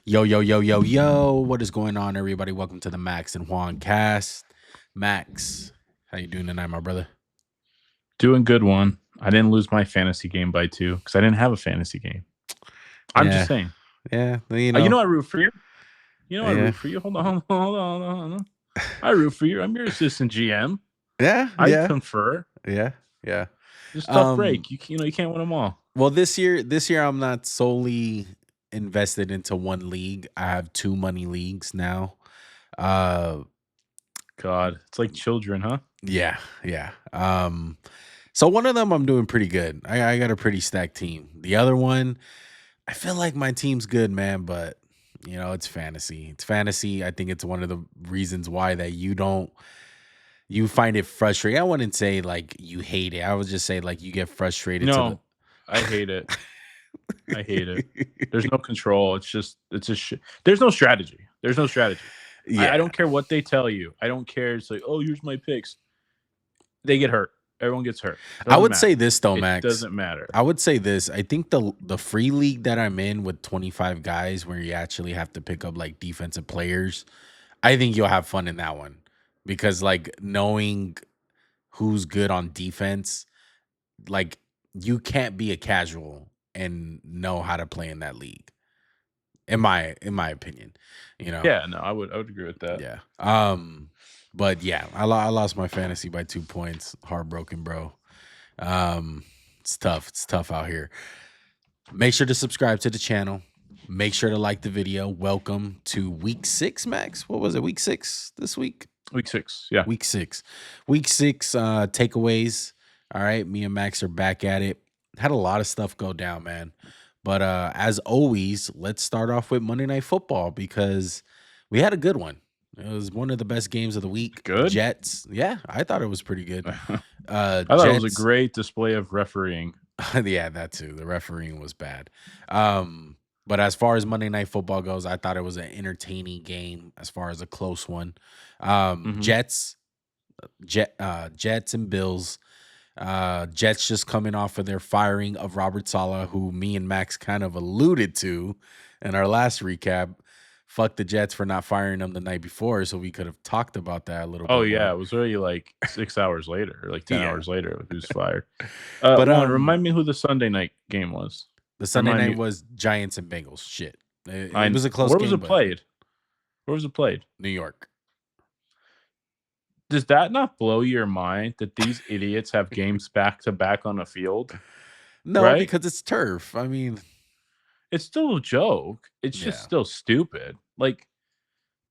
Yo, yo, yo, yo, yo. What is going on, everybody? Welcome to the Max and Juan cast. Max, how you doing tonight, my brother? Doing good one. I didn't lose my fantasy game by 2 because I didn't have a fantasy game. I'm just Yeah, saying. yeah, I root for you. I yeah, root for you. Hold on, hold on. I root for you. I'm your assistant GM. yeah, I yeah, confer. yeah, yeah. Just tough Um, break. You can't win them all. well, this year I'm not solely invested into one league. I have two money leagues now. Uh, God, it's like children, huh? yeah, yeah. So one of them I'm doing pretty good. I got a pretty stacked team. The other one, I feel like my team's good, man, but it's fantasy. It's fantasy. I think it's one of the reasons why that you find it frustrating. I wouldn't say like you hate it. I would just say like you get frustrated to the No, I hate it. I hate it. There's no control. There's no strategy. There's no strategy. I Yeah. don't care what they tell you. I don't care. It's like, oh, here's my picks. They get hurt. Everyone gets hurt. I Doesn't would say matter. this though, It Max. doesn't matter. I would say this. I think the free league that I'm in with 25 guys where you actually have to pick up like defensive players, I think you'll have fun in that one because like knowing who's good on defense, like you can't be a casual and know how to play in that league. In my opinion, you know. Yeah, no, I would agree with that. Yeah. But yeah, I lost my fantasy by 2 points. Heartbroken, bro. It's tough. It's tough out here. Make sure to subscribe to the channel. Make sure to like the video. Welcome to week 6, Max. What was it? Week 6 this week? Week 6, yeah. Week 6. Week 6 takeaways. All right, me and Max are back at it. Had a lot of stuff go down, man. But as always, let's start off with Monday Night Football because we had a good one. It was one of the best games of the week. Good? Jets. Yeah, I thought it was pretty good. I thought it was a Jets. great display of refereeing. Yeah, that too. The refereeing was bad. But as far as Monday Night Football goes, I thought it was an entertaining game as far as a close one. Mhm. Jets and Bills. Jets just coming off of their firing of Robert Saleh, who me and Max kind of alluded to in our last recap. Fuck the Jets for not firing him the night before, so we could have talked about that a little Oh, bit yeah, more. it was really like 6 hours later, or like 10 Yeah. hours later who's fired. But Juan, remind me who the Sunday night game was. the Sunday Remind night me. was Giants and Bengals. Shit. It was a close Where was game, it but played? Where was it played? New York. Does that not blow your mind that these idiots have games back to back on a field? No, Right? because it's turf. I mean, It's still a joke. It's just yeah. still stupid. Like,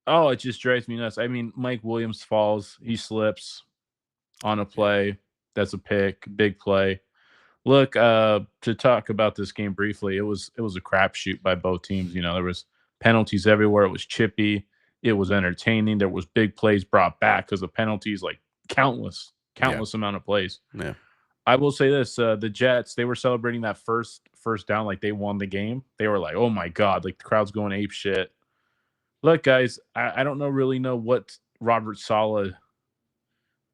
oh, it just drives me nuts. I mean, Mike Williams falls, he slips on a play. That's a pick, big play. Look, to talk about this game briefly, it was a crapshoot by both teams. There was penalties everywhere. It was chippy. It was entertaining. There was big plays brought back because of penalties, like countless Yeah. amount of plays. Yeah. I will say this: the Jets, they were celebrating that first down like they won the game. They were like, "Oh my god!" Like the crowd's going ape shit. Look, guys, I don't really know what Robert Saleh,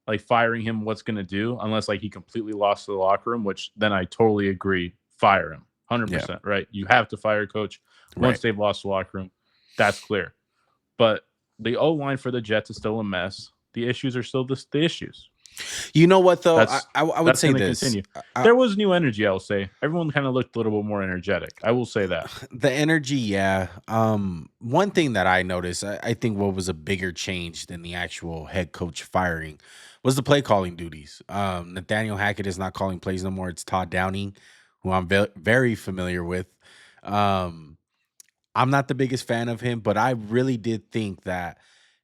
like firing him, what's going to do unless like he completely lost the locker room, which then I totally agree. Fire him. Yeah. 100%, right? You have to fire a coach once Right. they've lost the locker room. That's clear. But the O line for the Jets is still a mess. The issues are still the issues. You know what though? That's I would that's say going to this. continue. There was new energy, I'll say. Everyone kind of looked a little bit more energetic. I will say that. The energy, yeah. One thing that I noticed, I think what was a bigger change than the actual head coach firing was the play calling duties. Nathaniel Hackett is not calling plays no more. It's Todd Downing, who I'm very familiar with. Um, I'm not the biggest fan of him, but I really did think that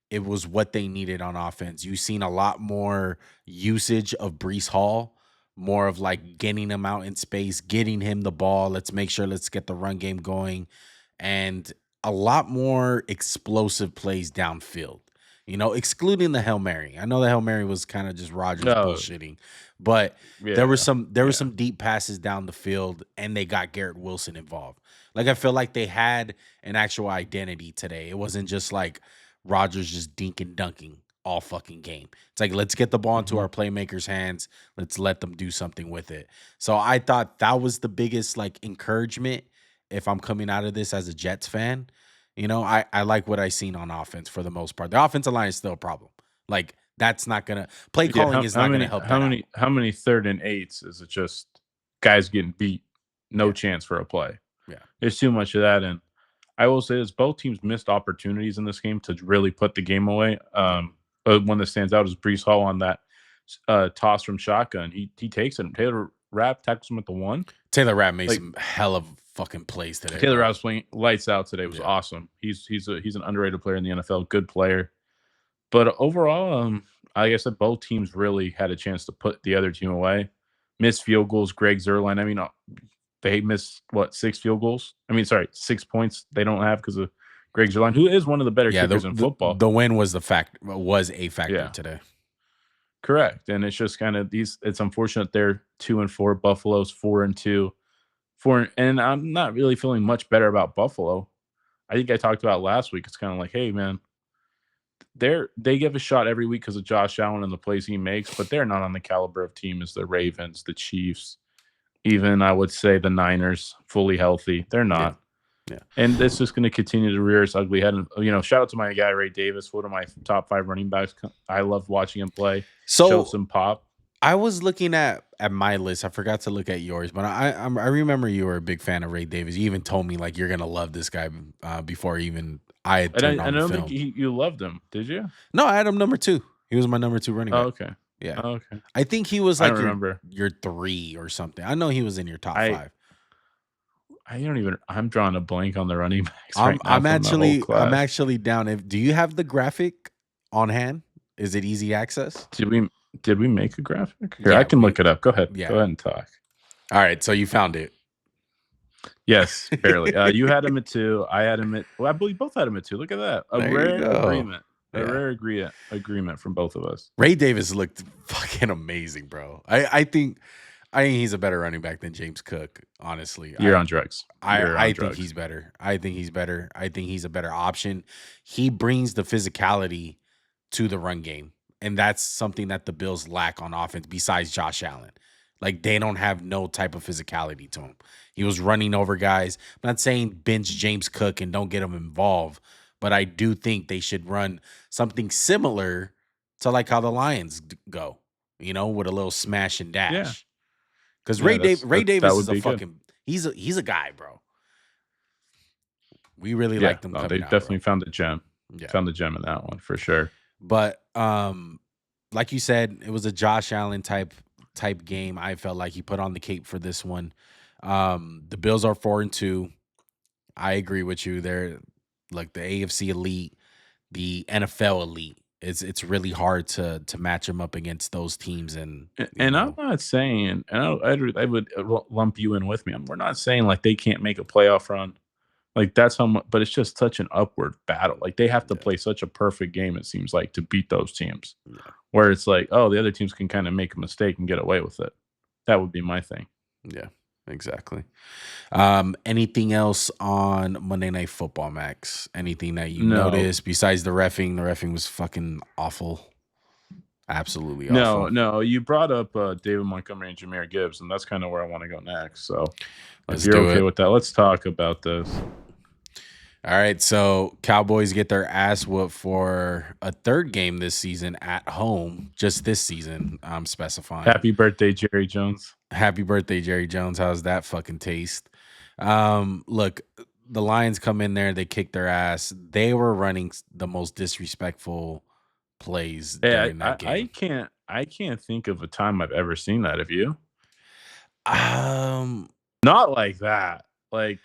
it was what they needed on offense. You've seen a lot more usage of Brees Hall, more of like getting him out in space, getting him the ball. Let's get the run game going, and a lot more explosive plays downfield. Excluding the Hail Mary. I know the Hail Mary was kind of just Rodgers No, bullshitting, but there yeah, were yeah. some deep passes down the field, and they got Garrett Wilson involved. Like I feel like they had an actual identity today. It wasn't just like Rodgers just dink and dunking all fucking game. It's like, let's get the ball into Mhm. our playmakers' hands. Let's let them do something with it. So I thought that was the biggest like encouragement if I'm coming out of this as a Jets fan. I like what I seen on offense for the most part. The offensive line is still a problem. Like that's not gonna play Yeah, calling is not gonna help that out. how many 3rd and 8s is it just guys getting beat, no Yeah, chance for a play? yeah, There's too much of that, and I will say this: both teams missed opportunities in this game to really put the game away. yeah. But one that stands out is Brees Hall on that toss from shotgun. He takes it. Taylor Rapp tackles him at the 1. Taylor Rapp made Like some hell of fucking plays today, Taylor bro. Rapp was playing lights out today. Was Yeah. awesome. He's an underrated player in the NFL. Good player. But overall, like I said, both teams really had a chance to put the other team away. Missed field goals. Greg Zerline. I mean, they missed what 6 field goals? I mean, sorry, 6 points they don't have because of Greg Zerline, who is one of the better Yeah, kickers in football. the win was a factor Yeah, today. correct. And it's just kind of these. It's unfortunate they're 2-4. Buffalo's 4-2. And I'm not really feeling much better about Buffalo. I think I talked about last week. It's kind of like, hey man, they give a shot every week because of Josh Allen and the plays he makes, but they're not on the caliber of team as the Ravens, the Chiefs, even I would say the Niners, fully healthy. They're Yeah. not. Yeah. And it's just going to continue to rear its ugly head. And, shout out to my guy, Ray Davis, one of my top 5 running backs. I love watching him play, show So some pop. I was looking at my list. I forgot to look at yours, but I remember you were a big fan of Ray Davis. You even told me like you're gonna love this guy before even I had And turned I on the don't think film. you loved him, did you? No, I had him number 2. He was my number 2 running Oh, back. okay. Yeah, Oh, okay. I think he was I like don't remember. your 3 or something. I know he was in your top I 5. I don't even. I'm drawing a blank on the running backs I'm right now I'm from the whole actually I'm class. actually down. If do you have the graphic on hand? Is it easy access? Did we make a graphic? Here, I Yeah, can look it up. Go ahead. Go yeah. ahead and talk. All right, so you found it. Yes, barely. You had him at 2. I had him at. Well, I believe both had him at 2. Look at that. A There you rare go. agreement. A Yeah. rare agreement from both of us. Ray Davis looked fucking amazing, bro. I think he's a better running back than James Cook, honestly. You're on drugs. You're on I think drugs. he's better. I think he's better. I think he's a better option. He brings the physicality to the run game. And that's something that the Bills lack on offense besides Josh Allen. Like they don't have no type of physicality to him. He was running over guys. I'm not saying bench James Cook and don't get him involved, but I do think they should run something similar to like how the Lions go, with a little smash and Yeah. dash. Because Yeah. Ray That Davis would is a be good. fucking he's a guy, bro. We really Yeah. liked him No, they coming out, bro. definitely found the gem. Yeah. Found the gem in that one for sure. But like you said, it was a Josh Allen type game. I felt like he put on the cape for this one. The Bills are 4-2. I agree with you. They're like the AFC elite, the NFL elite. It's really hard to match them up against those teams, and And I'm not saying, and I would lump you in with me. We're not saying like they can't make a playoff run. Like that's how much, but it's just such an upward battle. Like they have to yeah, play such a perfect game. It seems like to beat those teams, yeah, where it's like, oh, the other teams can kind of make a mistake and get away with it. That would be my thing. yeah, exactly. Anything else on Monday Night Football, Max? Anything that you No, noticed besides the refing? The refing was fucking awful. Absolutely no, awful. no. You brought up David Montgomery and Jameer Gibbs, and that's kind of where I want to go next. So if Let's you're do okay it. with that, let's talk about this. All right, so Cowboys get their ass whooped for a third game this season at home. Just this season, I'm specifying. Happy birthday, Jerry Jones. Happy birthday, Jerry Jones. How's that fucking taste? Look, the Lions come in there, they kick their ass. They were running the most disrespectful plays Hey, during that game. I can't think of a time I've ever seen that. Have you? Um, Not like that. Like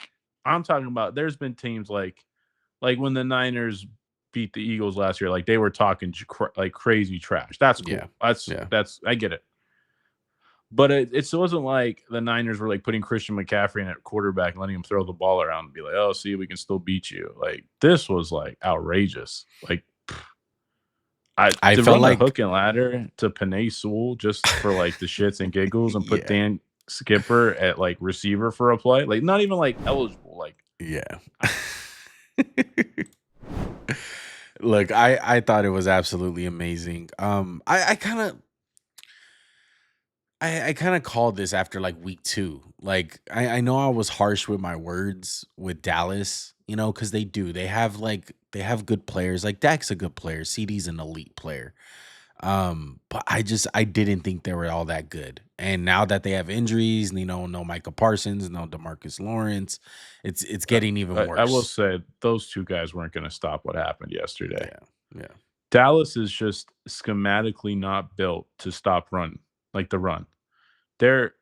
I'm talking about. There's been teams like when the Niners beat the Eagles last year. Like they were talking like crazy trash. That's cool. yeah, yeah, That's I get it. But it still wasn't like the Niners were like putting Christian McCaffrey in at quarterback and letting him throw the ball around and be like, oh, see, we can still beat you. Like this was like outrageous. Like I to felt run the like hook and ladder to Panay Sewell just for like the shits and giggles and put yeah, Dan Skipper at like receiver for a play, like not even like eligible. Like yeah. Look, I thought it was absolutely amazing. I kind of I kind of called this after like week 2. Like I know I was harsh with my words with Dallas because they do. They have good players. Like Dak's a good player. CD's an elite player. But I didn't think they were all that good. And now that they have injuries, no Micah Parsons, no DeMarcus Lawrence, it's getting even I will worse. say those two guys weren't going to stop what happened yesterday. Yeah, yeah, Dallas is just schematically not built to stop run, like the run. They're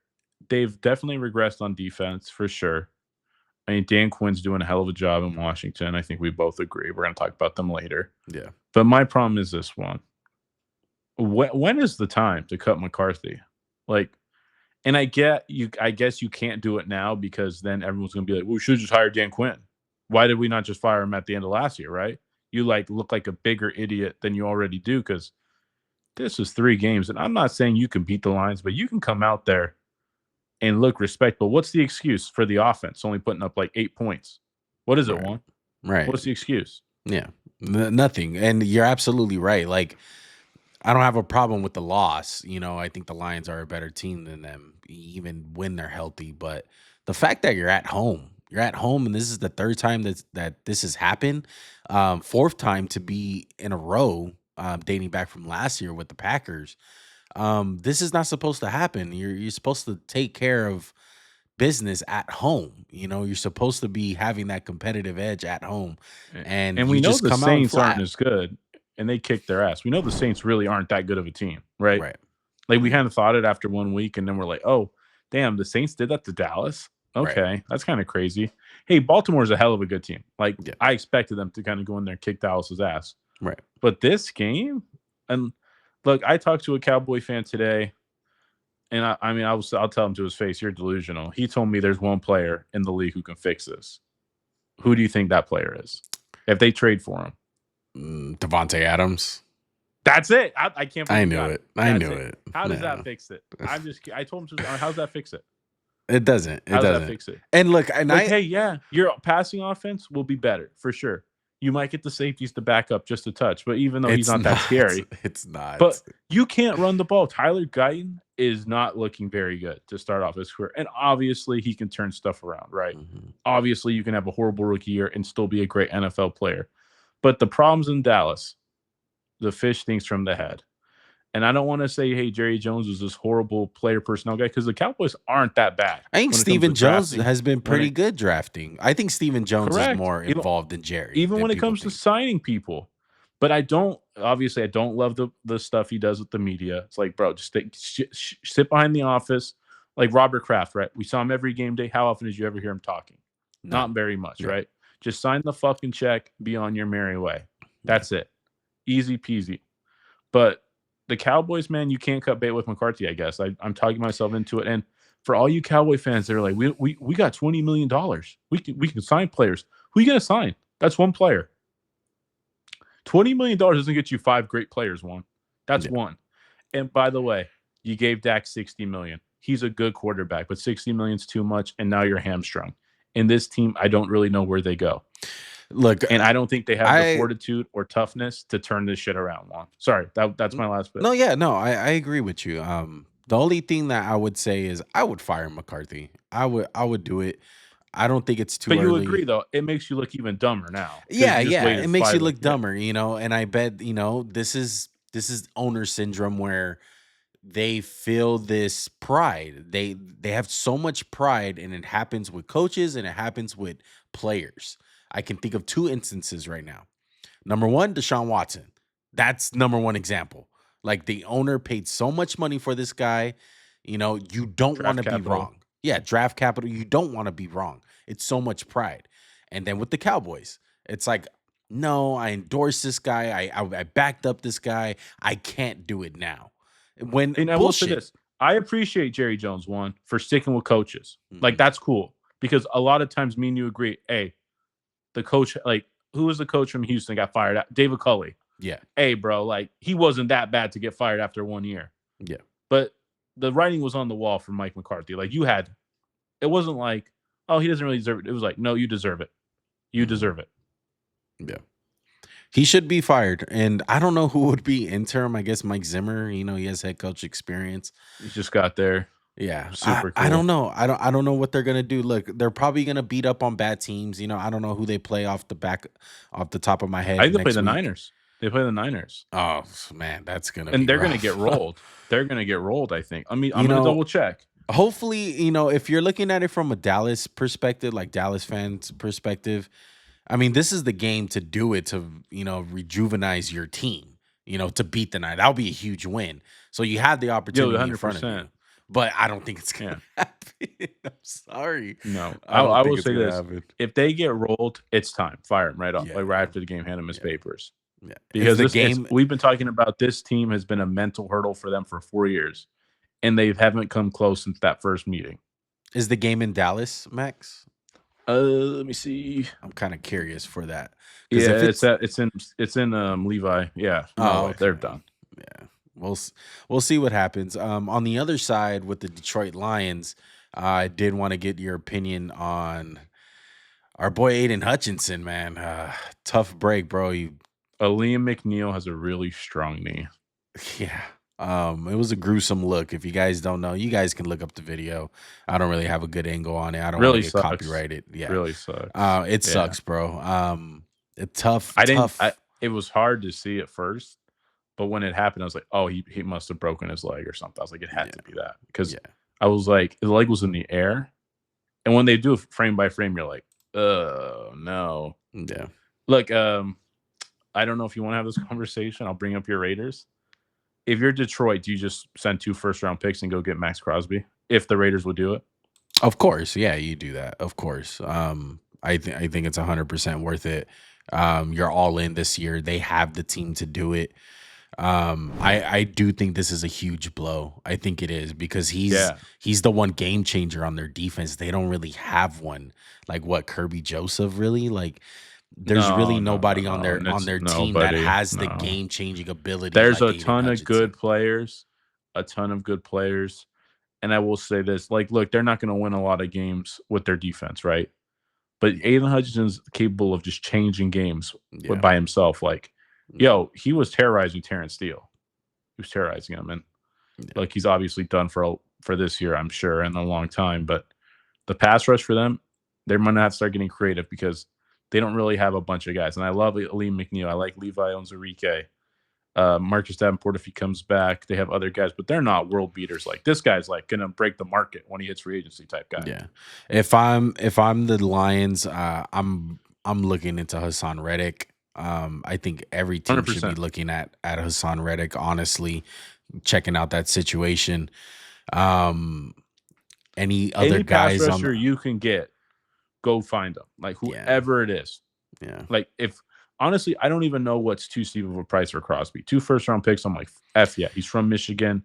they've definitely regressed on defense for sure. I mean, Dan Quinn's doing a hell of a job in Washington. I think we both agree. We're going to talk about them later. yeah. But my problem is this one. When is the time to cut McCarthy? Like, and I get you. I guess you can't do it now because then everyone's going to be like, well, "We should just hire Dan Quinn. Why did we not just fire him at the end of last year?" Right? You look like a bigger idiot than you already do because this is 3 games, and I'm not saying you can beat the Lions, but you can come out there and look respectable. What's the excuse for the offense only putting up like 8 points? What is it, Right, Juan? right. What's the excuse? Yeah, nothing. And you're absolutely right. Like, I don't have a problem with the loss. I think the Lions are a better team than them, even when they're healthy. But the fact that you're at home, and this is the third time that this has happened, fourth time to be in a row, dating back from last year with the Packers. This is not supposed to happen. You're supposed to take care of business at home. You're supposed to be having that competitive edge at home, and And you we know just the come out Saints aren't flat. as good, and they kicked their ass. We know the Saints really aren't that good of a team, right? Right. Like we Yeah. kind of thought it after 1 week, and then we're like, oh, damn, the Saints did that to Dallas. Right. Okay, that's kind of crazy. Hey, Baltimore's a hell of a good team. Like Yeah. I expected them to kind of go in there and kick Dallas's ass. Right. But this game, and look, I talked to a Cowboy fan today, and I mean, I'll tell him to his face, you're delusional. He told me there's one player in the league who can fix this. Who do you think that player is? If they trade for him, Devontae Adams. that's it. I can't believe I you knew got it. it. I That's knew it. it. How does that No, fix it? I told him to. How's that fix it? it doesn't. It How does that doesn't. fix it? And look, and Like, I hey, yeah, your passing offense will be better for sure. You might get the safeties to back up just a touch, but even though he's it's not that not. scary, It's not. but you can't run the ball. Tyler Guyton is not looking very good to start off his career. And obviously he can turn stuff around, right? Mhm. Obviously you can have a horrible rookie year and still be a great NFL player. But the problems in Dallas, the fish stinks from the head. And I don't want to say, hey, Jerry Jones was this horrible player personnel guy because the Cowboys aren't that bad I think when it comes to Steven Jones drafting. has been When pretty it good drafting. I think Steven Jones is correct, more even involved than Jerry even than when it people comes to think. signing people. But I don't obviously I don't love the stuff he does with the media. It's like, bro, just sit behind the office, like Robert Kraft, right? We saw him every game day. How often did you ever hear him talking? Not None. very much, Yeah. right? Just sign the fucking check, be on your merry way. Yeah. That's it, easy peasy. But the Cowboys, man, you can't cut bait with McCarthy. I guess I'm talking myself into it. And for all you Cowboy fans, they're like, we got $20 million. We can sign players. Who are you gonna sign? That's one player. $20 million doesn't get you 5 great players. One, that's Yeah. one. And by the way, you gave Dak 60 million. He's a good quarterback, but 60 million is too much. And now you're hamstrung. And this team, I don't really know where they go. Look, And I don't think they have the I fortitude or toughness to turn this shit around. Long. Sorry, that's my last bit. no, yeah, no, I agree with you. The only thing that I would say is I would fire McCarthy. I would do it. I don't think it's too But you early. agree, though, it makes you look even dumber now because Yeah, you just yeah, waited it makes you 5 look yeah. dumber, and I bet, this is owner syndrome where they feel this pride. They have so much pride, and it happens with coaches and it happens with players. I can think of 2 instances right now. Number 1, Deshaun Watson. That's number 1 example. Like, the owner paid so much money for this guy, you don't Draft wanna be capital. wrong. Yeah, draft capital, you don't wanna be wrong. It's so much pride. And then with the Cowboys, it's like, "No, I endorse this guy. I backed up this guy. I can't do it now." When And I will say bullshit. this, I appreciate Jerry Jones, one, for sticking with coaches. Like, Mhm. that's cool because a lot of times me and you agree, hey, the coach, like, who was the coach from Houston got fired? David Culley. Yeah, Hey, bro, like, he wasn't that bad to get fired after 1 year. yeah, But the writing was on the wall for Mike McCarthy. Like, it wasn't like, oh, he doesn't really deserve it. It was like, no, you deserve it. You mhm, deserve it. yeah. He should be fired, and I don't know who would be interim. I guess Mike Zimmer, he has head coach experience. He just got there. Yeah, Super I don't cool. know. I don't know what they're gonna do. Look, they're probably gonna beat up on bad teams. You know, I don't know who they play off the top of my I head think they play next the week. Niners. They play the Niners, Oh man, that's gonna and be they're gonna get rough. rolled. They're gonna get rolled, I think. I mean, I'm You gonna know, double check. hopefully, you know, if you're looking at it from a Dallas perspective, like Dallas fans perspective, I mean, this is the game to do it to, you know, rejuvenize your team, you know, to beat the night. That'll be a huge win. So you have the Yo, opportunity in front of 100%. you. But I don't think it's Yeah. gonna happen. I'm sorry. No, I don't I think will it's say gonna this: happen. if they get rolled, it's time. Fire him right off, like right Yeah, after the game. Hand him his yeah, papers yeah. Is because the this. It's game we've been talking about this team has been a mental hurdle for them for 4 years, and they haven't come close since that first meeting. is the game in Dallas, Max? Let me see. I'm kind of curious for that. Because Yeah, if it's it's in Levi. Yeah, oh, no, they're okay. done. Yeah. We'll see what happens. On the other side with the Detroit Lions, I did want to get your opinion on our boy Aiden Hutchinson, man. Tough break, bro. You Liam McNeil has a really strong knee. yeah. It was a gruesome look. If you guys don't know, you guys can look up the video. I don't really have a good angle on it. I don't want to Really get sucks. copyrighted. Yeah. Really sucks. It Yeah. sucks, bro. A tough, I didn't I tough. it was hard to see at first, but when it happened, I was like, "Oh, he must have broken his leg or something." I was like, "It had Yeah, to be that." Because yeah, I was like, the leg was in the air, and when they do it frame by frame, you're like, "Oh, no." yeah. Look, I don't know if you wanna have this conversation, I'll bring up your Raiders. If you're Detroit, do you just send 2 first-round picks and go get Max Crosby if the Raiders would do it? Of course, yeah, you do that. Of course. I think it's 100% worth it. You're all in this year. They have the team to do it. I do think this is a huge blow. I think it is because Yeah. he's the one game changer on their defense. They don't really have one like what Kirby Joseph really like. There's really No, no, no, nobody no, and on it's their team that nobody, has the no. game changing ability There's like a Aiden ton of good Hutchinson. players, a ton of good players, and I will say this, like, look, they're not gonna win a lot of games with their defense, right? But Aiden Hutchinson's capable of just changing games Yeah, by himself, like, yeah, yo, he was terrorizing Terrence Steele. He was terrorizing him, and, yeah, like, he's obviously done for this year, I'm sure, and a long time, but the pass rush for them, they're gonna have to start getting creative because they don't really have a bunch of guys, and I love Liam McNeil. I like Levi Onwuzurike. Marcus Davenport if he comes back. They have other guys, but they're not world beaters. Like this guy's like gonna break the market when he hits free agency type guy. yeah. If I'm the Lions, I'm looking into Hassan Reddick. I think every team should be 100%. looking at Hassan Reddick. Honestly, checking out that situation. Um, any other Any pass guys on? rusher you can get, go find them. Like Yeah, whoever it is. yeah, Like if honestly, I don't even know what's too steep of a price for Crosby. 2 first round picks. I'm like, F yeah. He's from Michigan.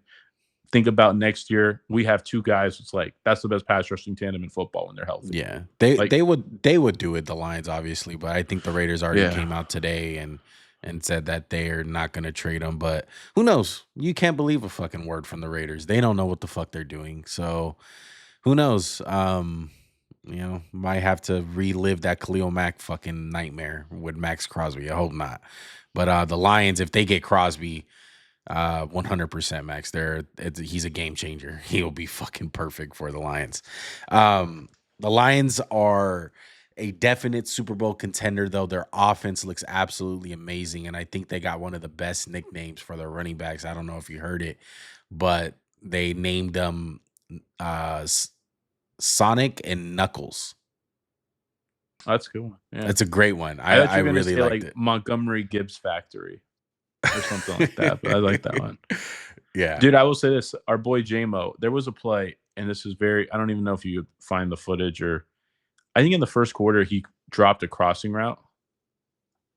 Think about next year. We have 2 guys. It's like that's the best pass rushing tandem in football when they're healthy. yeah. Like, They would do it. The Lions, obviously, but I think the Raiders already yeah. came out today and said that they're not going to trade him. But who knows? You can't believe a fucking word from the Raiders. They don't know what the fuck they're doing. So who knows? You know, might have to relive that Khalil Mack fucking nightmare with Max Crosby. I hope not. But the Lions, if they get Crosby, 100% Max, he's a game changer. He'll be fucking perfect for the Lions. The Lions are a definite Super Bowl contender, though. Their offense looks absolutely amazing, and I think they got one of the best nicknames for their running backs. I don't know if you heard it, but they named them uh, S- Sonic and Knuckles. That's cool. Yeah. That's a great one. I thought I you were gonna really say liked like it. Montgomery Gibbs Factory or something like that, but I like that one. Yeah, Dude, I will say this: our boy JMO. There was a play, and this is very. I don't even know if you could find the footage, or I think in the first quarter he dropped a crossing route,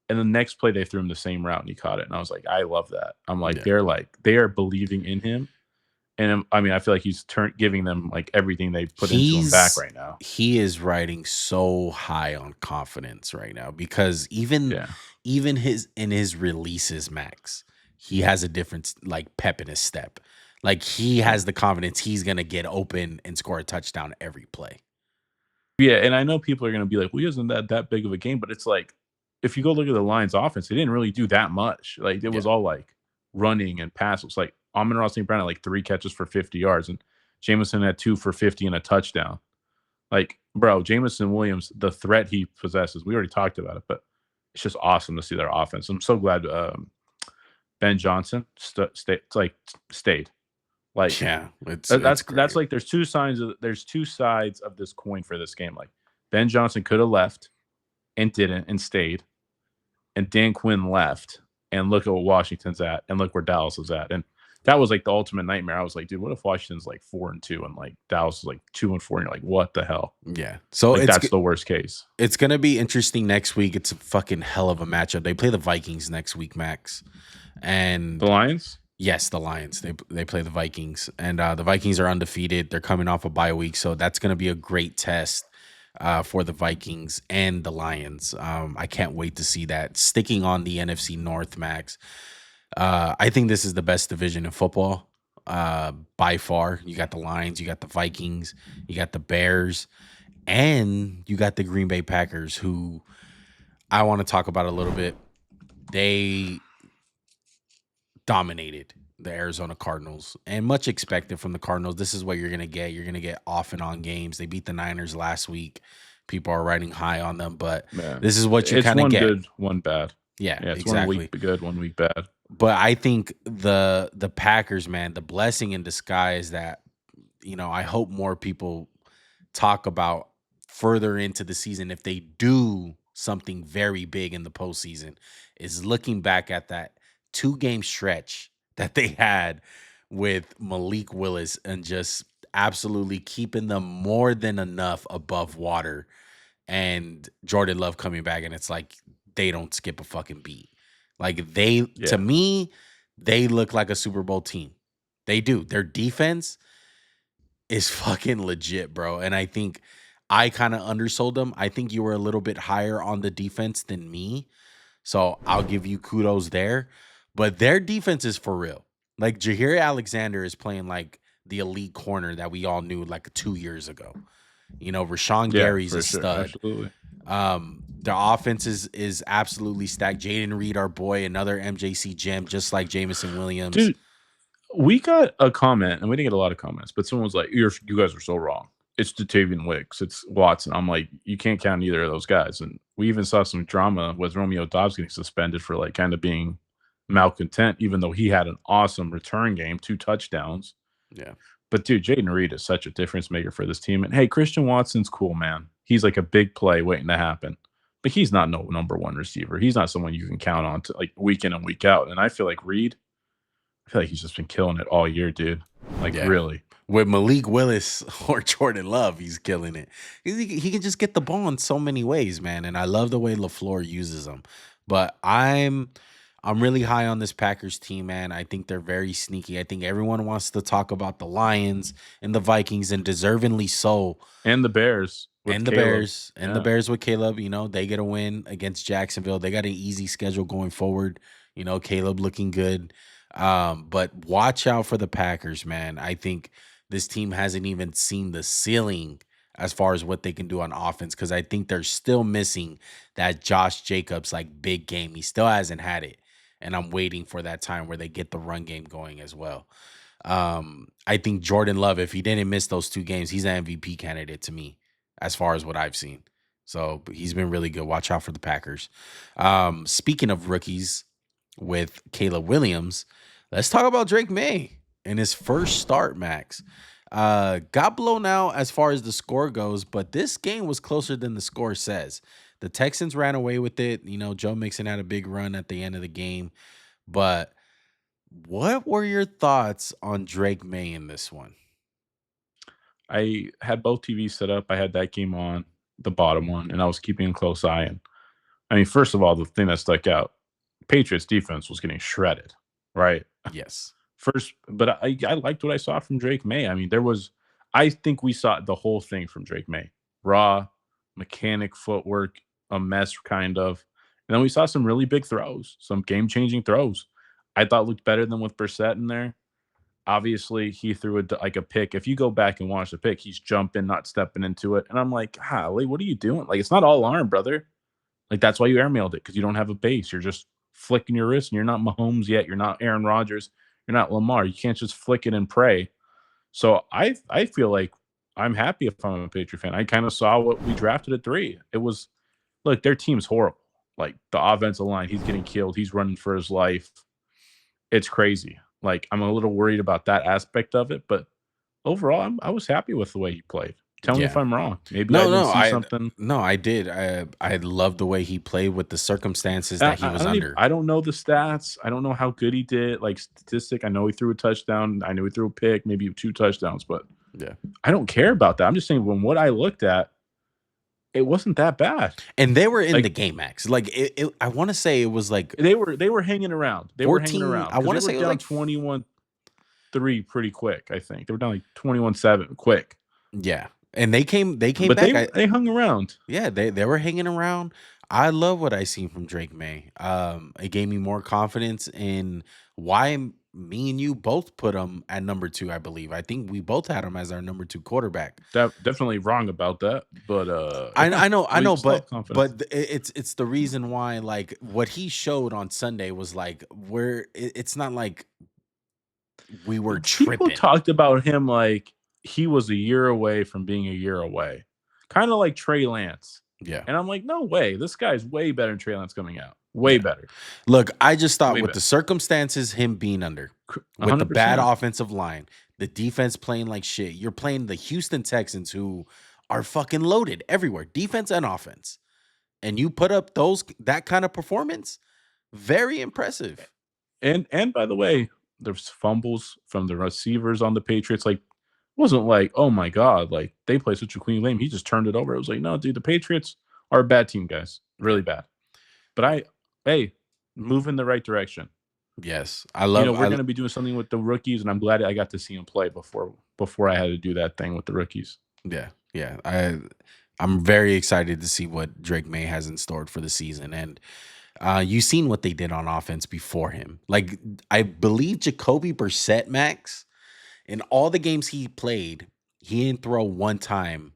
and the next play they threw him the same route, and he caught it. And I was like, I love that. I'm yeah. like they are believing in him, and I mean I feel like he's giving them like everything they put into him back right now. He is riding so high on confidence right now because Yeah, even his releases, Max, he has a different like pep in his step. Like he yeah, has the confidence he's gonna get open and score a touchdown every play. yeah. And I know people are gonna be like, well, he isn't that big of a game, but it's like if you go look at the Lions' offense, they didn't really do that much. Like it was Yeah. all like running and passes. Like Amon-Ra St. Brown had like 3 catches for 50 yards, and Jameson had 2 for 50 and a touchdown. Like, bro, Jameson Williams, the threat he possesses, we already talked about it, but it's just awesome to see their offense. I'm so glad Ben Johnson stayed. Like Yeah, it's that's great. like there's two sides of this coin for this game. Like Ben Johnson could have left and didn't and stayed, and Dan Quinn left and look at what Washington's at and look where Dallas is at. And that was like the ultimate nightmare. I was like, dude, what if Washington's like 4-2 and like Dallas is like 2-4 and you're like, what the hell? Yeah. So Like that's the worst case. it's gonna be interesting next week. It's a fucking hell of a matchup. They play the Vikings next week, Max. The And Lions? yes, the Lions. They play the Vikings, and the Vikings are undefeated. They're coming off a bye week, so that's gonna be a great test for the Vikings and the Lions. I can't wait to see that. Sticking on the NFC North, Max. I think this is the best division in football by far. You got the Lions, you got the Vikings, you got the Bears, and you got the Green Bay Packers, who I want to talk about a little bit. They dominated the Arizona Cardinals, and much expected from the Cardinals. This is what you're going to get. You're going to get off and on games. They beat the Niners last week. People are riding high on them, but Man. this is what you It's kind of one get. good, one bad. Yeah, Yeah, it's exactly. 1 week good, 1 week bad. But I think the Packers, man, the blessing in disguise that I hope more people talk about further into the season if they do something very big in the postseason is looking back at that 2 game stretch that they had with Malik Willis and just absolutely keeping them more than enough above water, and Jordan Love coming back, and it's like they don't skip a fucking beat. Like to Yeah. me, they look like a Super Bowl team. They do. Their defense is fucking legit, bro. And I think I kind of undersold them. I think you were a little bit higher on the defense than me. So I'll give you kudos there. But their defense is for real. Like Jaheir Alexander is playing like the elite corner that we all knew like 2 years ago. Rashawn Yeah, Gary's for a sure. stud. Absolutely. The offense is absolutely stacked. Jayden Reed, our boy, another MJC gem, just like Jameson Williams. Dude, we got a comment, and we didn't get a lot of comments, but someone was like, you guys are so wrong. It's Jatavian Wicks. It's Watson. I'm like, you can't count either of those guys. And we even saw some drama with Romeo Dobbs getting suspended for like kind of being malcontent, even though he had an awesome return game, 2 touchdowns. Yeah. But dude, Jayden Reed is such a difference maker for this team. And hey, Christian Watson's cool, man. He's like a big play waiting to happen. But he's not no number one receiver. He's not someone you can count on to like week in and week out. And I feel like Reed, I feel like he's just been killing it all year, dude. Like really. With Malik Willis or Jordan Love, he's killing it. He can just get the ball in so many ways, man. And I love the way LaFleur uses them. But I'm really high on this Packers team, man. I think they're very sneaky. I think everyone wants to talk about the Lions and the Vikings, and deservingly so. And the Bears. And the Bears. And the Bears with Caleb. They get a win against Jacksonville. They got an easy schedule going forward. Caleb looking good. But watch out for the Packers, man. I think this team hasn't even seen the ceiling as far as what they can do on offense, because I think they're still missing that Josh Jacobs like big game. He still hasn't had it, and I'm waiting for that time where they get the run game going as well. I think Jordan Love, if he didn't miss those 2 games, he's an MVP candidate to me as far as what I've seen. So he's been really good. Watch out for the Packers. Speaking of rookies with Caleb Williams, let's talk about Drake Maye in his first start, Max. Got blown out as far as the score goes, but this game was closer than the score says. The Texans ran away with it. Joe Mixon had a big run at the end of the game. But what were your thoughts on Drake Maye in this one? I had both TVs set up. I had that game on, the bottom one, and I was keeping a close eye. And I mean, first of all, the thing that stuck out, Patriots defense was getting shredded, right? Yes. But I liked what I saw from Drake Maye. I mean, I think we saw the whole thing from Drake Maye. Raw, mechanic footwork, a mess kind of. And then we saw some really big throws, some game-changing throws. I thought looked better than with Brissett in there. Obviously, he threw a pick. If you go back and watch the pick, he's jumping, not stepping into it. And I'm like, golly, what are you doing? Like, it's not all arm, brother. Like, that's why you airmailed it, because you don't have a base. You're just flicking your wrist, and you're not Mahomes yet. You're not Aaron Rodgers. You're not Lamar. You can't just flick it and pray. So I feel like I'm happy if I'm a Patriot fan. I kind of saw what we drafted at 3. It was look, their team's horrible. Like the offensive line, he's getting killed. He's running for his life. It's crazy. Like I'm a little worried about that aspect of it, but overall, I was happy with the way he played. Tell me if Yeah. I'm wrong. Maybe I No, didn't no, see something. I did. I love the way he played with the circumstances that he I was don't even. under. I don't know the stats. I don't know how good he did. Like statistic. I know he threw a touchdown. I know he threw a pick, maybe 2 touchdowns, but Yeah. I don't care about that. I'm just saying when what I looked at, it wasn't that bad. And they were in the Like game, Max. Like I want to say it was like they were hanging around. They were hanging 14. around I because want they to were say it was down like 21-3 pretty quick. I think they were down like 21-7 quick, yeah. And they came but back. they hung around. Yeah, they were hanging around. I love what I seen from Drake May. It gave me more confidence in why me and you both put him at number 2, I believe. I think we both had him as our number 2 quarterback. Definitely wrong about that, but I we know, still have confidence. it's the reason why like what he showed on Sunday was like it's not like we were People tripping. talked about him like he was a year away from being a year away, kind of like Trey Lance. Yeah. And I'm like, no way, this guy's way better than Trey Lance coming out. Way Yeah. better, Look, I just thought way with the better. circumstances him being under, with the bad 100%. offensive line, the defense playing like shit, you're playing the Houston Texans who are fucking loaded everywhere, defense and offense. And you put up that kind of performance, very impressive. And by the way, there's fumbles from the receivers on the Patriots. Like, wasn't like, oh my god, like they play such a clean game. He just turned it over. It was like, no, dude, the Patriots are a bad team, guys, Yeah. really bad. But hey, move in the right direction. Yes. I love We're I gonna be doing something with the rookies, and I'm glad I got to see him play before I had to do that thing with the rookies. yeah. Yeah. I'm very excited to see what Drake May has in store for the season. And you seen what they did on offense before him. Like I believe Jacoby Brissett, Max, in all the games he played, he didn't throw one time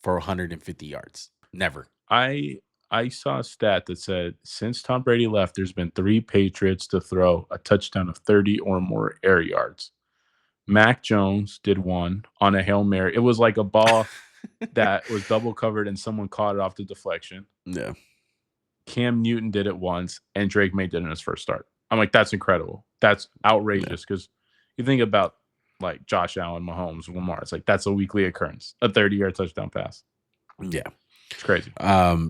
for 150 yards. Never. I I saw a stat that said since Tom Brady left, there's been 3 Patriots to throw a touchdown of 30 or more air yards. Mac Jones did one on a Hail Mary. It was like a ball that was double covered and someone caught it off the deflection. Yeah. Cam Newton did it once, and Drake May did it in his first start. I'm like, that's incredible. That's Yeah. outrageous because you think about like Josh Allen, Mahomes, Lamar. It's like that's a weekly occurrence, a 30-yard touchdown pass. Yeah. It's crazy.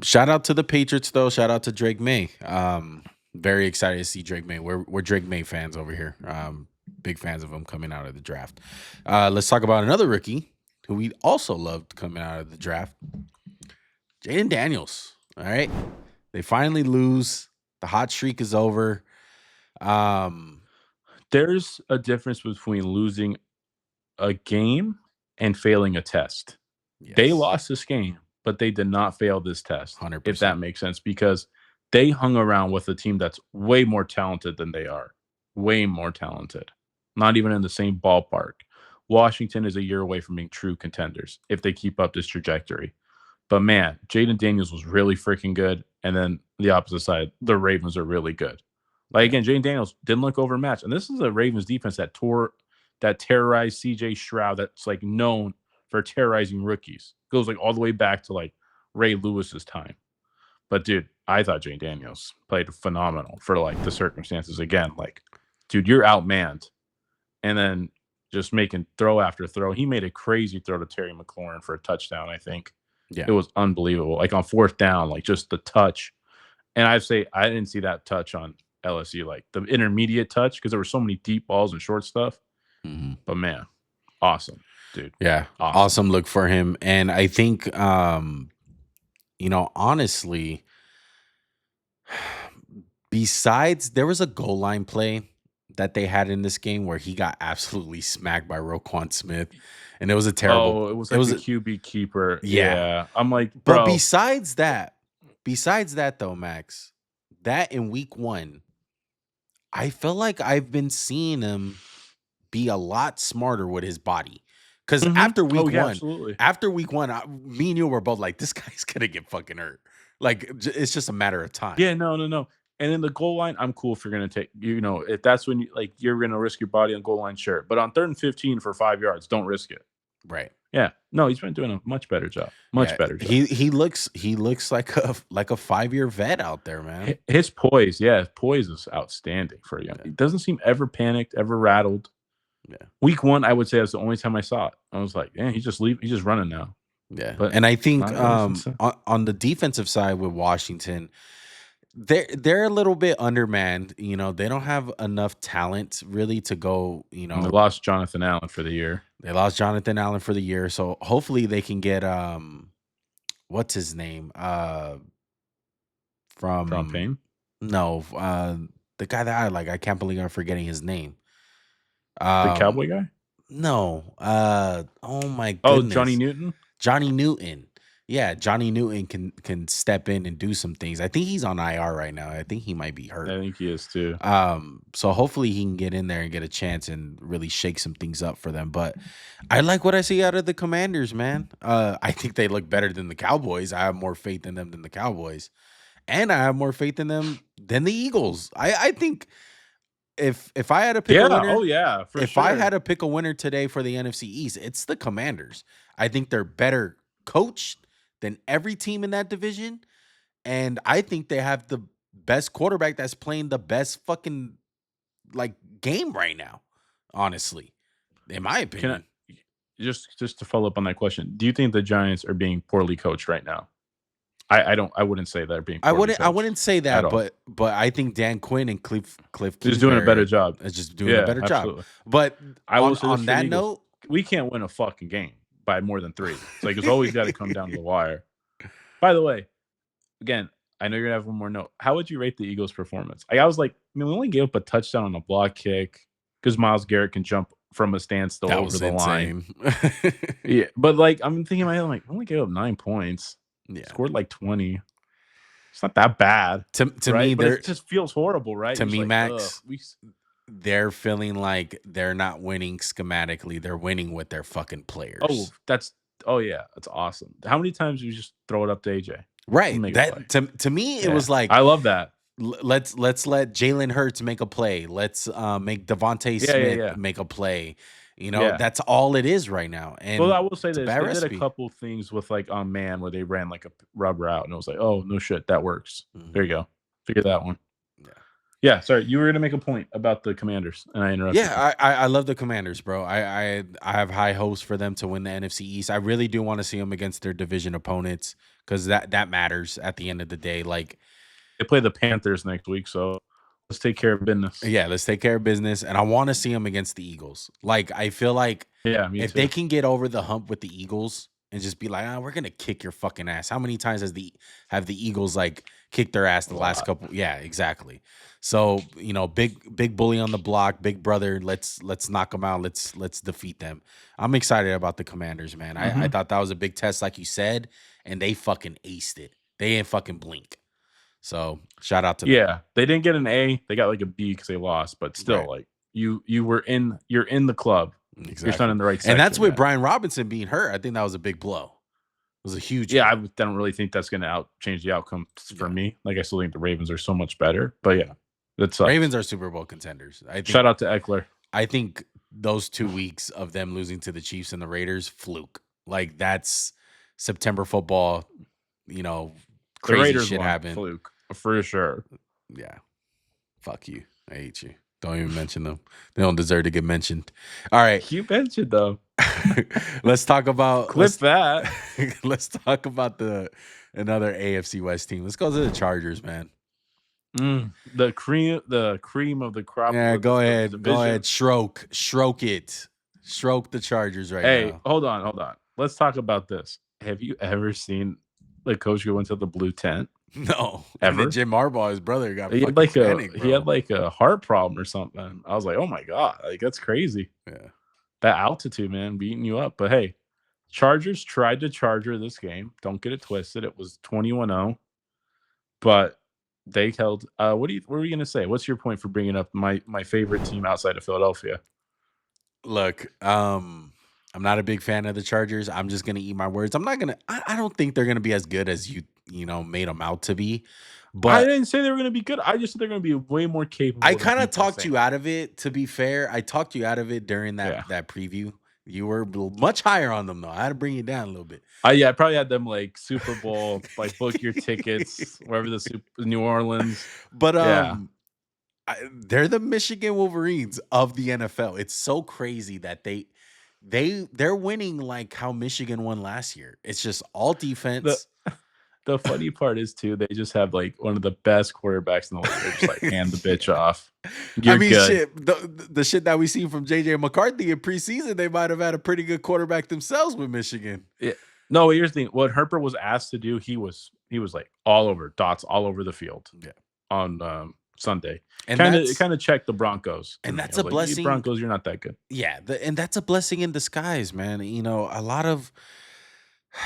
Shout out to the Patriots though. Shout out to Drake May. Very excited to see Drake May. We're Drake May fans over here. Big fans of him coming out of the draft. Let's talk about another rookie who we also loved coming out of the draft. Jayden Daniels. All right. They finally lose. The hot streak is over. There's a difference between losing a game and failing a test. They Yes, lost this game, but they did not fail this test, if that 100%. makes sense, because they hung around with a team that's way more talented than they are. Way more talented. Not even in the same ballpark. Washington is a year away from being true contenders if they keep up this trajectory. But man, Jayden Daniels was really freaking good. And then the opposite side, the Ravens are really good. Like Yeah. again, Jayden Daniels didn't look overmatched. And this is a Ravens defense that terrorized CJ Stroud, that's like known for terrorizing rookies. Goes like all the way back to like Ray Lewis's time. But dude, I thought Jayden Daniels played phenomenal for like the circumstances. Again, like, dude, you're outmanned. And then just making throw after throw. He made a crazy throw to Terry McLaurin for a touchdown, I think. Yeah. It was unbelievable. Like on fourth down, like just the touch. And I'd say I didn't see that touch on LSU, like the intermediate touch, because there were so many deep balls and short stuff. Mhm. But man, awesome, dude. Yeah. Awesome look for him. And I think honestly, besides there was a goal line play that they had in this game where he got absolutely smacked by Roquan Smith. And it was a terrible Oh, it was like a QB keeper. Yeah. Yeah. I'm like, But bro. besides that though, Max, that in week 1, I feel like I've been seeing him be a lot smarter with his body. Because after week Oh, yeah, one, absolutely. me and you were both like, this guy's gonna get fucking hurt. Like it's just a matter of time. Yeah, no. And in the goal line, I'm cool if you're gonna take, if that's when you're gonna risk your body on goal line, sure. But on 3rd and 15 for 5 yards, don't risk it. Right. Yeah. No, he's been doing a much better job. Much Yeah. better job. He looks like a 5-year vet out there, man. His poise, his poise is outstanding for a young. He doesn't seem ever panicked, ever rattled. Yeah. Week 1, I would say that's the only time I saw it. I was like, he's just running now. Yeah. But And I think not really since then. on the defensive side with Washington, they're a little bit undermanned. They don't have enough talent really to go. And they lost Jonathan Allen for the year. They lost Jonathan Allen for the year, so hopefully they can get what's his name from Payne, no the guy that I like. I can't believe I'm forgetting his name. the Cowboy guy. No. Oh my Oh, goodness. Johnny Newton. Johnny Newton. Yeah, Johnny Newton can step in and do some things. I think he's on IR right now. I think he might be hurt. I think he is too. So hopefully he can get in there and get a chance and really shake some things up for them. But I like what I see out of the Commanders, man. I think they look better than the Cowboys. I have more faith in them than the Cowboys, and I have more faith in them than the Eagles. I think if I had to pick a winner, if I had to pick a winner today for the NFC East, it's the Commanders. I think they're better coached than every team in that division, and I think they have the best quarterback that's playing the best fucking game right now. Honestly, in my opinion. Just to follow up on that question, do you think the Giants are being poorly coached right now? I wouldn't say they're being. I wouldn't say that, but I think Dan Quinn and Cliff is doing a better job. Is just doing a better job. But I will on that note, we can't win a fucking game by more than 3. It's always got to come down to the wire. By the way, again, I know you're gonna have one more note. How would you rate the Eagles' performance? I was like, we only gave up a touchdown on a block kick because Myles Garrett can jump from a standstill over the line. Yeah, but I'm thinking in my head, we only gave up 9 points. Yeah, scored 20. It's not that bad to right? me. But it just feels horrible, right? To me, Max, they're feeling like they're not winning schematically. They're winning with their fucking players. That's awesome. How many times do you just throw it up to AJ? Right. That to me, it was like, I love that. Let's let Jalen Hurts make a play. Let's make Devontae Smith make a play. That's all it is right now. And I will say this: they did a couple things with on man where they ran a rubber out, and it was like, oh no shit, that works. Mm-hmm. There you go, figure that one. Yeah. Sorry, you were gonna make a point about the Commanders, and I interrupted. Yeah, I love the Commanders, bro. I have high hopes for them to win the NFC East. I really do want to see them against their division opponents because that matters at the end of the day. They play the Panthers next week, so let's take care of business. Yeah, let's take care of business. And I want to see them against the Eagles. I feel like if they can get over the hump with the Eagles and just be like, we're going to kick your fucking ass. How many times have the Eagles kicked their ass the last couple? Yeah, exactly. So, big bully on the block, big brother. Let's knock them out. Let's defeat them. I'm excited about the Commanders, man. Mm-hmm. I thought that was a big test, like you said, and they fucking aced it. They didn't fucking blink. So shout out to them. Yeah, they didn't get an A. They got a B because they lost, but still, you're in the club. Exactly. You're not in the right section. And that's with Brian Robinson being hurt. I think that was a big blow. It was a huge. Yeah, blow. I don't really think that's going to change the outcome for me. I still think the Ravens are so much better. But yeah, that's Ravens are Super Bowl contenders. Shout out to Eckler. I think those 2 weeks of them losing to the Chiefs and the Raiders, fluke. That's September football. Crazy shit happened. Fluke, for sure. Yeah. Fuck you. I hate you. Don't even mention them. They don't deserve to get mentioned. All right. You mentioned them. Let's talk about that. Let's talk about another AFC West team. Let's go to the Chargers, man. The cream of the crop. Yeah, go ahead. Go ahead. Stroke it. Stroke the Chargers now. Hey, hold on. Let's talk about this. Have you ever seen the coach go into the blue tent? No, ever. Jim Harbaugh, his brother, got he had a heart problem or something. I was like, oh my god, that's crazy. Yeah, that altitude, man, beating you up. But hey, Chargers tried to Charger this game. Don't get it twisted. It was 21-0, but they held. What were you gonna say? What's your point for bringing up my favorite team outside of Philadelphia? Look, I'm not a big fan of the Chargers. I'm just gonna eat my words. I don't think they're gonna be as good as you made them out to be. I But didn't say they were going to be good. I just said they're going to be way more I capable than kind of people talked think. you out of it, to be fair. I talked you out of it during Yeah. that preview. You were much higher on them though. I had to bring you down a little bit. I probably had them like Super Bowl, like book your tickets wherever the New Orleans. But Yeah. they're the Michigan Wolverines of the NFL. It's so crazy that they're winning like how Michigan won last year. It's just all The defense. the funny part is too, they just have like one of the best quarterbacks in the league. They're just like hand the bitch off. I You're mean, good. shit. The shit that we seen from JJ McCarthy in preseason, they might have had a pretty good quarterback themselves with Michigan. Yeah. No, here's the thing. What Herper was asked to do, he was like all over dots all over the field Yeah, on Sunday. and Kind of checked the Broncos to me. I that's was a like, hey, blessing. Broncos, you're not that good. Yeah, and that's a blessing in disguise, man. You know, a lot of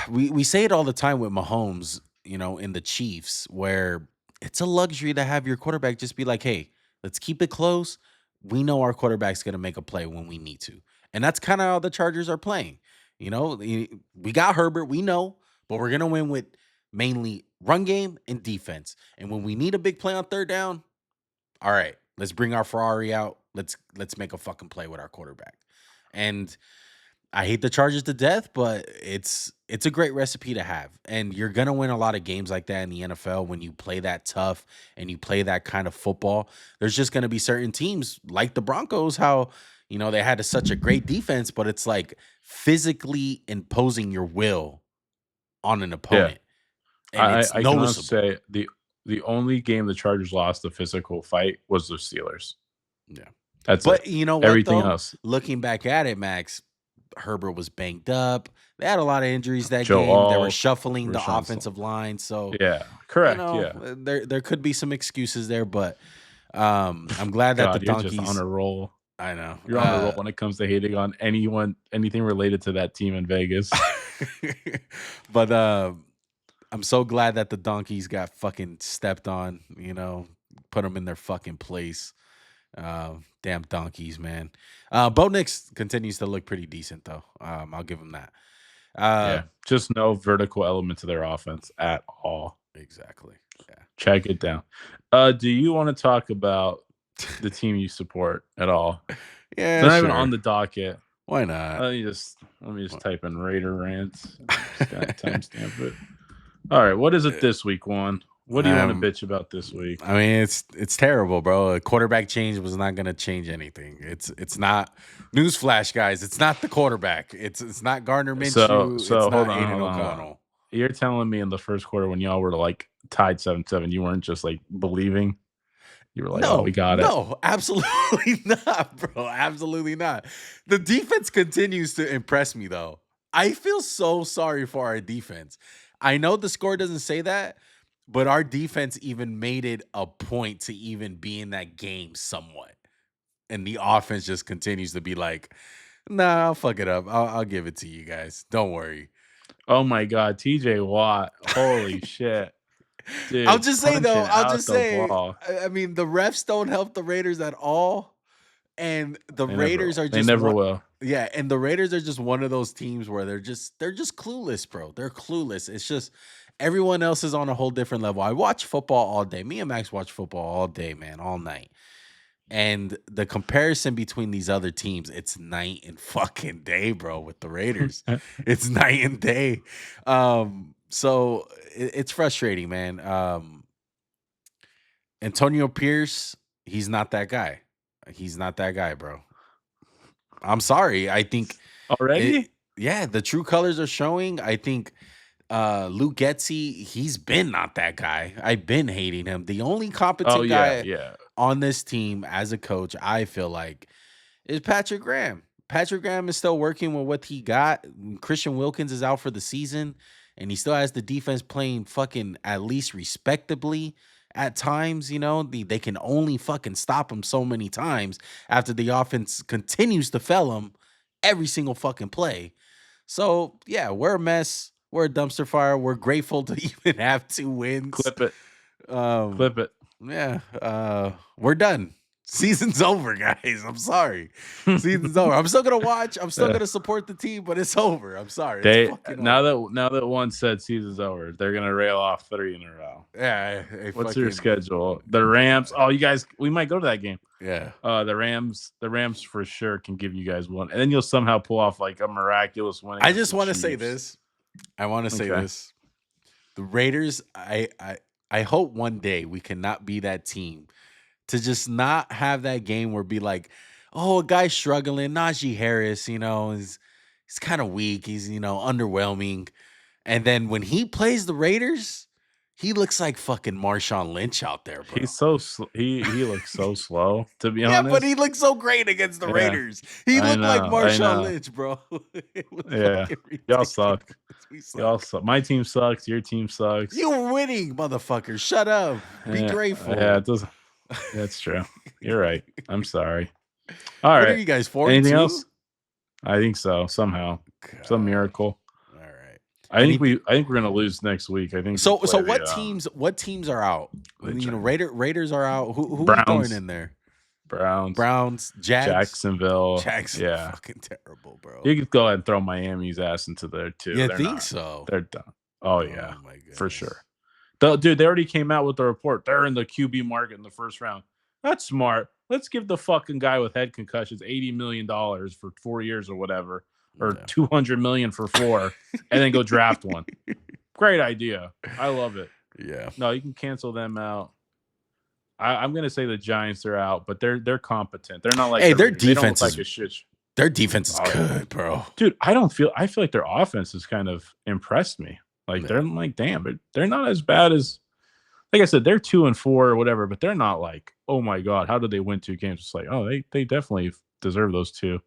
we say it all the time with Mahomes, you know, in the Chiefs, where it's a luxury to have your quarterback just be like, "Hey, let's keep it close. We know our quarterback's going to make a play when we need to." And that's kind of how the Chargers are playing. You know, we got Herbert, we know, but we're going to win with mainly run game and defense. And when we need a big play on third down, all right, let's bring our Ferrari out. Let's make a fucking play with our quarterback. And I hate the Chargers to death, but it's a great recipe to have. And you're gonna win a lot of games like that in the NFL when you play that tough and you play that kind of football. There's just gonna be certain teams like the Broncos, how you know they had such a great defense, but it's like physically imposing your will on an Yeah. opponent. And it's I can honestly noticeable. say the only game the Chargers lost a physical fight was the Steelers. Yeah. That's it. But you know what Everything though? else, Looking back at it, Max, Herbert was banged up. They had a lot of injuries that Joe game. They were Alt, shuffling the Rashawn offensive line. So, Yeah, you correct. know, Yeah. there could be some excuses there, but I'm glad that the God, you're just on donkeys a roll. I know. You're on a roll when it comes to hating on anything related to that team in Vegas. But I'm so glad that the donkeys got fucking stepped on, you know, put them in their fucking place. Damn donkeys, man. Bo Nix continues to look pretty decent though. I'll give him that. Yeah, just no vertical element to their offense at all. Exactly. Yeah. Check it down. Do you want to talk about the team you support at all? Yeah, They're not even sure. on the docket. Why not? Let me just type in Raider Rant. Just got to timestamp it. All right, what is it this week, Juan? What do you want to bitch about this week? I mean, it's terrible, bro. A quarterback change was not going to change anything. It's not newsflash, guys. It's not the quarterback. It's not Gardner Minshew. It's Hold not on, Aiden hold on, hold on. O'Connell. You're telling me in the first quarter when y'all were like tied 7-7, you weren't just like believing. You were like, "Oh, we got it." No, absolutely not, bro. Absolutely not. The defense continues to impress me, though. I feel so sorry for our defense. I know the score doesn't say that, but our defense even made it a point to even be in that game somewhat. And the offense just continues to be like, nah, I'll fuck it up. I'll give it to you guys. Don't worry. Oh my God, TJ Watt! Holy shit, I'll dude, just say though, punching I'll out just the say, ball. I mean, the refs don't help the Raiders at all. And the They never Raiders will. are They just never one. will. Yeah, and the Raiders are just one of those teams where they're just clueless, bro. They're clueless. It's just everyone else is on a whole different level. I watch football all day. Me and Max watch football all day, man, all night. And the comparison between these other teams, it's night and fucking day, bro, with the Raiders. It's night and day. So it's frustrating, man. Antonio Pierce, he's not that guy. He's not that guy, bro. I'm sorry. I think it Already? yeah, the true colors are showing. I think Luke Getzey, he's been not that guy. I've been hating him. The only Oh competent yeah, guy yeah. on this team as a coach, I feel like, is Patrick Graham. Patrick Graham is still working with what he got. Christian Wilkins is out for the season, and he still has the defense playing fucking at least respectably at times. You know, they can only fucking stop him so many times after the offense continues to fail him every single fucking play. So yeah, we're a mess. We're a dumpster fire. We're grateful to even have 2 wins. Clip it. Um, Clip it. yeah, we're done. Season's over, guys. I'm sorry. Season's over. I'm still gonna watch. I'm still gonna support the team, but it's over. I'm sorry. It's They fucking now over. that one said season's over, they're gonna rail off 3 in a row. Yeah, What's your schedule? The Rams. Oh, you guys, we might go to that game. yeah. The Rams for sure can give you guys one, and then you'll somehow pull off like a miraculous win. I Against just the want to say Chiefs. this. I want to say Okay. this. The Raiders. I hope one day we cannot be that team to just not have that game where be like, oh, a guy's struggling. Najee Harris, he's kind of weak. He's underwhelming. And then when he plays the Raiders, he looks like fucking Marshawn Lynch out there, bro. He's so he looks so slow, to be Yeah, honest. but he looked so great against the Yeah, Raiders. He I looked like know, I Marshawn know. Lynch, bro. It was Yeah, fucking y'all ridiculous. suck. We Y'all suck. suck. My team sucks. Your team sucks. You were winning, motherfucker. Shut up. Be Yeah, grateful. Yeah, it doesn't. That's true. You're right. I'm sorry. All What right. are you guys, 4-2? Anything else? I think so. Somehow, some God. miracle. All right. I think we're gonna lose next week. I think. So we play what teams are out? Raiders are out. Who we Browns. throwing in there? Browns, Jags, Jacksonville. Jags. Yeah, Fucking terrible, bro. you could go ahead and throw Miami's ass into there too. You They're think not. so? They're done. Oh yeah, my goodness. for sure. Dude, they already came out with the report. They're in the QB market in the first round. That's smart. Let's give the fucking guy with head concussions $80 million for 4 years or whatever, or $200 million for 4, and then go draft one. Great idea. I love it. Yeah. No, you can cancel them out. I'm gonna say the Giants are out, but they're competent. They're not like their Raiders. defense they don't look like a shit. Their defense is good, bro. Dude, I feel like their offense has kind of impressed me. Like they're like, damn, but they're not as bad as, like I said, they're 2-4 or whatever, but they're not like, oh my god, how did they win 2 games? It's like, oh, they definitely deserve those 2.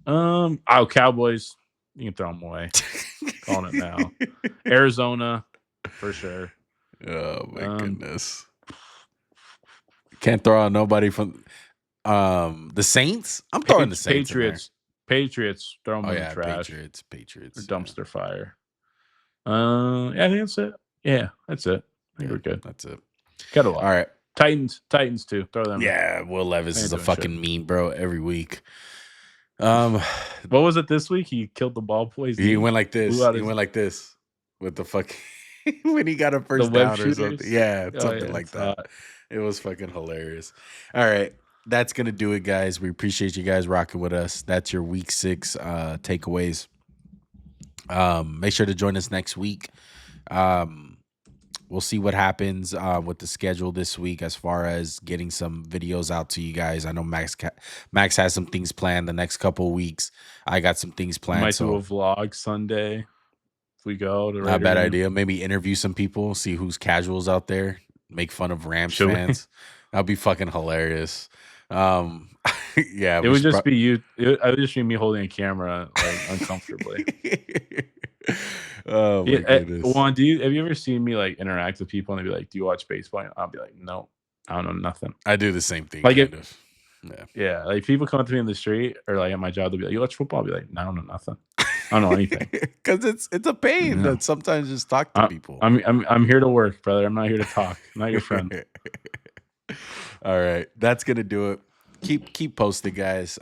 Cowboys, you can throw them away. Calling it now. Arizona, for sure. Oh my goodness. Can't throw out nobody from the Saints. I'm throwing the Saints. Patriots, throw them in the trash. Patriots. Or dumpster fire. Yeah, I think that's it. Yeah, that's it. I think we're good. That's it. Got a lot. All right. Titans too. Throw them. Yeah, Will Levis is a fucking meme, bro. Every week. What was it this week? He killed the ball boys. He went like this. He went like this with the fucking when he got a first down or something. Yeah, something like that. Hot. It was fucking hilarious. All right. That's going to do it, guys. We appreciate you guys rocking with us. That's your week 6 takeaways. Make sure to join us next week. We'll see what happens with the schedule this week as far as getting some videos out to you guys. I know Max has some things planned the next couple of weeks. I got some things planned. Might do a vlog Sunday if we go to Not a bad idea. Maybe interview some people, see who's casuals out there, make fun of Rams fans. That'd be fucking hilarious. Yeah, it would just be you. It would just be me holding a camera like uncomfortably. Oh my goodness. Juan, have you ever seen me like interact with people and they'd be like, "Do you watch baseball?" I'll be like, "No, I don't know nothing." I do the same thing. Like yeah. Like people come up to me in the street or like at my job, they'll be like, "You watch football?" I'll be like, "No, I don't know nothing. I don't know anything." Because it's a pain that sometimes just talk to people. I'm here to work, brother. I'm not here to talk. I'm not your friend. All right, that's gonna do it. Keep posting, guys.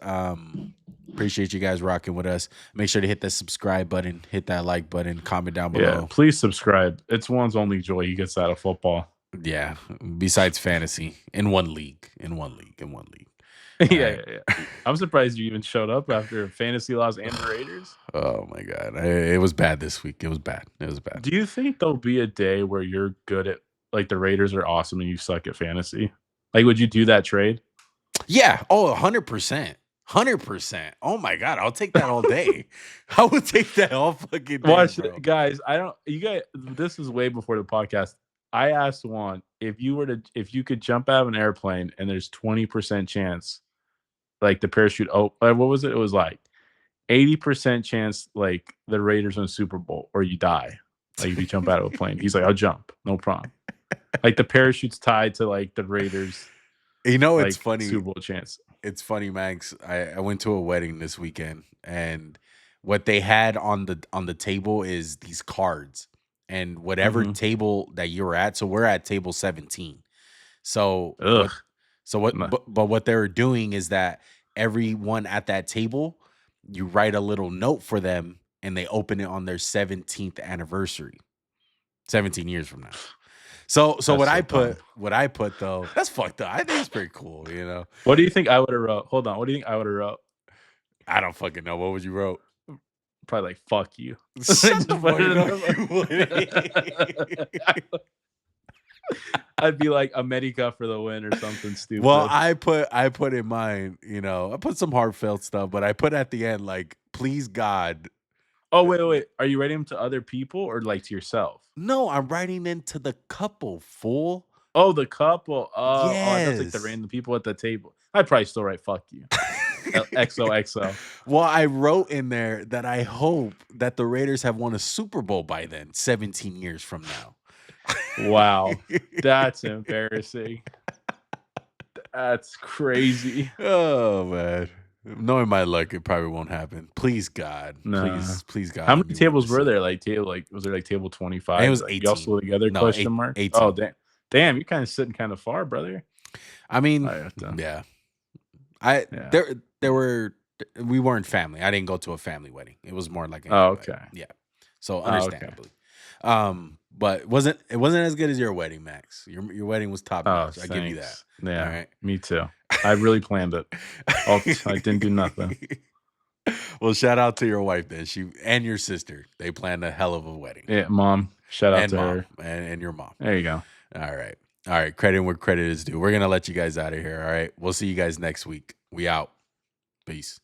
Appreciate you guys rocking with us. Make sure to hit that subscribe button, hit that like button, comment down below. Yeah, please subscribe. It's Juan's only joy he gets out of football. Yeah, besides fantasy, in one league. Yeah. I'm surprised you even showed up after fantasy loss and the Raiders. Oh my god, it was bad this week. It was bad. Do you think there'll be a day where you're good at, like, the Raiders are awesome and you suck at fantasy? Like, would you do that trade? Yeah. Oh, 100%. 100%. Oh my god, I'll take that all day. I would take that all fucking day. Watch, guys. This is way before the podcast. I asked Juan if you could jump out of an airplane and there's 20% chance, like the parachute. Oh, what was it? It was like 80% chance, like the Raiders win Super Bowl, or you die. Like if you jump out of a plane. He's like, I'll jump, no problem. Like the parachute's tied to like the Raiders. It's funny. Super Bowl chance. It's funny, Max. I went to a wedding this weekend, and what they had on the table is these cards, and whatever table that you're at. So we're at table 17. So So what? Nah. But what they were doing is that everyone at that table, you write a little note for them, and they open it on their 17th anniversary, 17 years from now. So That's so dumb. what I put though, that's fucked up. I think it's pretty cool, you know. What do you think I would have wrote? Hold on. What do you think I would have wrote? I don't fucking know. What would you wrote? Probably like "fuck you." Shut Just the put fuck it in up. You wouldn't. I'd be like America for the win or something stupid. Well, I put in mine, you know, I put some heartfelt stuff, but I put at the end like, please God. Oh wait. Are you writing them to other people or like to yourself? No, I'm writing into the couple, fool. Oh, the couple. Oh, I thought it was like the Yes. random people at the table. I'd probably still write "fuck you." XOXO. Well, I wrote in there that I hope that the Raiders have won a Super Bowl by then, 17 years from now. Wow, that's embarrassing. That's crazy. Oh man. Knowing my luck, it probably won't happen. Please God. Nah. Please God. How let many me win tables this were thing. there? Like was there like table I think 25? it was Like y'all 18. still together? No, Question mark. 18. Oh damn, you're kind of sitting kind of far, brother. I mean, I have to, yeah. yeah. There were we weren't family. I didn't go to a family wedding. It was more like an Oh, invite. okay. Yeah. So Oh, okay. understandably. But it wasn't as good as your wedding, Max. Your wedding was top Oh, notch. I give you that. thanks. Yeah, All right. me too. I really planned it. I didn't do nothing. Well, shout out to your wife then. She and your sister. They planned a hell of a wedding. Yeah, mom. Shout out And to mom. her. And your mom. There you go. All right. All right. Credit where credit is due. We're gonna let you guys out of here. All right. We'll see you guys next week. We out. Peace.